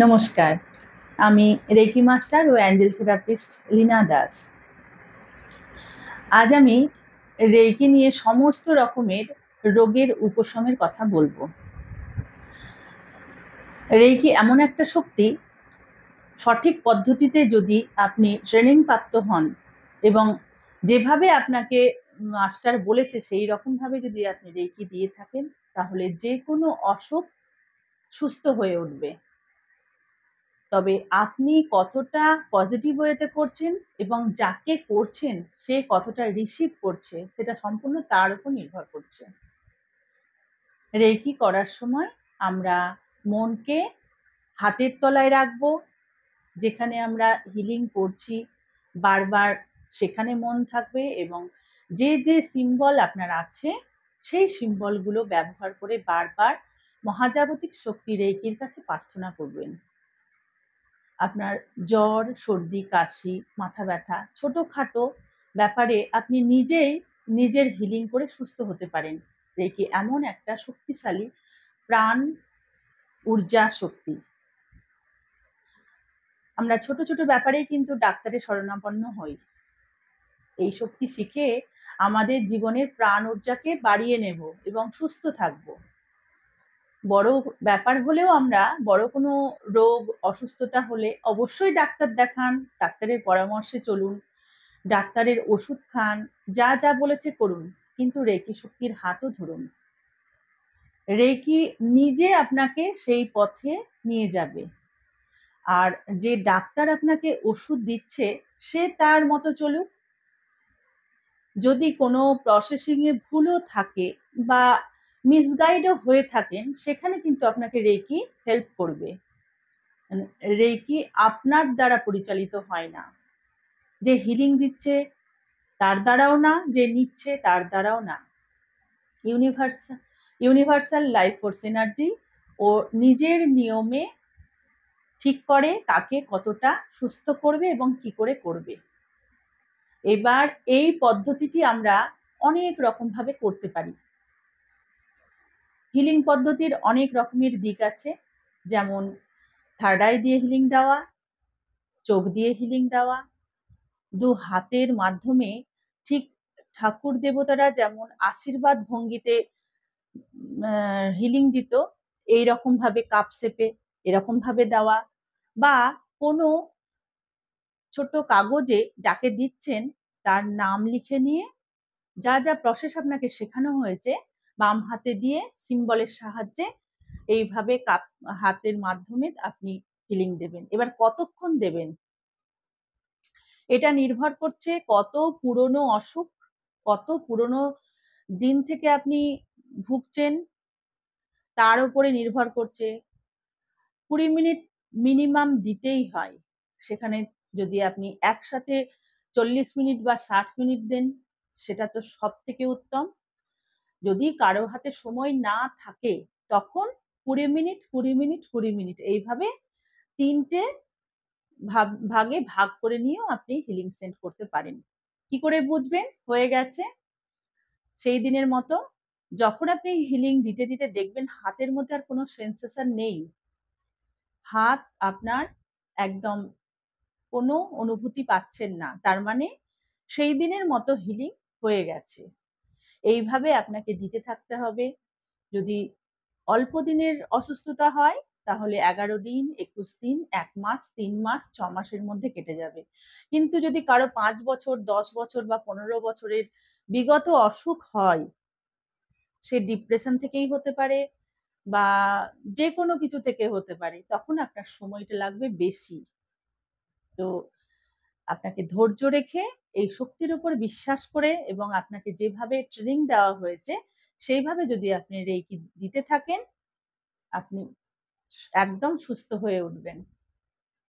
নমস্কার। আমি reiki master ও Angel therapist Leena Das. আজ আমি রেকি নিয়ে সমস্ত রকমের রোগের উপশমের কথা বলবো। রেকি এমন একটা শক্তি, সঠিক পদ্ধতিতে যদি আপনি ট্রেনিং প্রাপ্ত হন এবং যেভাবে আপনাকে মাস্টার বলেছে সেই রকম ভাবে যদি আপনি রেকি দিয়ে থাকেন, তাহলে যে কোনো অসুখ সুস্থ হয়ে উঠবে। তবে আপনি কতটা পজিটিভ ওয়েতে করছেন এবং যাকে করছেন সে কতটা রিসিভ করছে, সেটা সম্পূর্ণ তার উপর নির্ভর করছে। রেকি করার সময় আমরা মনকে হাতের তলায় রাখবো, যেখানে আমরা হিলিং করছি বারবার সেখানে মন থাকবে এবং যে যে সিম্বল আপনার আছে সেই সিম্বলগুলো ব্যবহার করে বারবার মহাজাগতিক শক্তি রেকির কাছে প্রার্থনা করবেন। আপনার জ্বর, সর্দি, কাশি, মাথা ব্যথা, ছোটখাটো ব্যাপারে আপনি নিজেই নিজের হিলিং করে সুস্থ হতে পারেন। রেকি এমন একটা শক্তিশালী প্রাণ ঊর্জা শক্তি। আমরা ছোট ছোট ব্যাপারেই কিন্তু ডাক্তারের শরণাপন্ন হই। এই শক্তি শিখে আমাদের জীবনের প্রাণ ঊর্জাকে বাড়িয়ে নেব এবং সুস্থ থাকব। বড় ব্যাপার হলেও আমরা বড় কোনো রোগ অসুস্থতা হলে অবশ্যই ডাক্তার দেখান, ডাক্তারের পরামর্শে চলুন, ডাক্তারের ওষুধ খান, যা যা বলেছে করুন, কিন্তু রেকি শক্তির হাতও ধরুন। রেকি নিজে আপনাকে সেই পথে নিয়ে যাবে। আর যে ডাক্তার আপনাকে ওষুধ দিচ্ছে সে তার মতো চলুক। যদি কোনো প্রসেসিং এ ভুলও থাকে বা মিসগাইডও হয়ে থাকেন, সেখানে কিন্তু আপনাকে রেকি হেল্প করবে। রেকি আপনার দ্বারা পরিচালিত হয় না। যে হিলিং দিচ্ছে তার দ্বারাও না, যে নিচ্ছে তার দ্বারাও না। ইউনিভার্সাল লাইফ ফোর্স এনার্জি ও নিজের নিয়মে ঠিক করে কাকে কতটা সুস্থ করবে এবং কি করে করবে। এবার এই পদ্ধতিটি আমরা অনেক রকম ভাবে করতে পারি। হিলিং পদ্ধতির অনেক রকমের দিক আছে, যেমন থার্ড আই দিয়ে হিলিং দেওয়া, চোখ দিয়ে হিলিং দেওয়া, দু হাতের মাধ্যমে ঠিক ঠাকুর দেবতারা যেমন আশীর্বাদ ভঙ্গিতে হিলিং দিত, এইরকম ভাবে কাপ শেপে এরকম ভাবে দেওয়া, বা কোনো ছোট কাগজে যাকে দিচ্ছেন তার নাম লিখে নিয়ে যা যা প্রসেস আপনাকে শেখানো হয়েছে বাম হাতে দিয়ে সিম্বলের সাহায্যে এইভাবে কাপ হাতের মাধ্যমে আপনি হিলিং দেবেন। এবার কতক্ষণ দেবেন এটা নির্ভর করছে কত পুরনো অসুখ, কত পুরনো দিন থেকে আপনি ভুগছেন তার উপরে নির্ভর করছে। 20 মিনিট মিনিমাম দিতেই হয়। সেখানে যদি আপনি একসাথে 40 মিনিট বা 60 মিনিট দেন সেটা তো সব থেকে উত্তম। যদি কারো হাতে সময় না থাকে তখন 20 মিনিট 20 মিনিট 20 মিনিট এইভাবে 3টে ভাগে ভাগ করে নিয়েও আপনি হিলিং সেন্ড করতে পারেন। কি করে বুঝবেন হয়ে গেছে? সেই দিনের মতো যখন আপনি হিলিং দিতে দিতে দেখবেন হাতের মধ্যে আর কোনো সেন্সেশন নেই, হাত আপনার একদম কোনো অনুভূতি পাচ্ছেন না, তার মানে সেই দিনের মতো হিলিং হয়ে গেছে। এইভাবে আপনাকে দিতে থাকতে হবে। যদি অল্প দিনের অসুস্থতা হয় তাহলে 11 দিন, 21 দিন, 1 মাস, 3 মাস, 6 মাসের মধ্যে কেটে যাবে। কিন্তু যদি কারো 5 বছর, 10 বছর বা 15 বছরের বিগত অসুখ হয়, সে ডিপ্রেশন থেকেই হতে পারে বা যে কোনো কিছু থেকে হতে পারে, তখন আপনার সময়টা লাগবে বেশি। তো আপনাকে ধৈর্য রেখে এই শক্তির উপর বিশ্বাস করে এবং আপনাকে যেভাবে ট্রেনিং দেওয়া হয়েছে সেইভাবে যদি আপনি রেকি দিতে থাকেন, আপনি একদম সুস্থ হয়ে উঠবেন।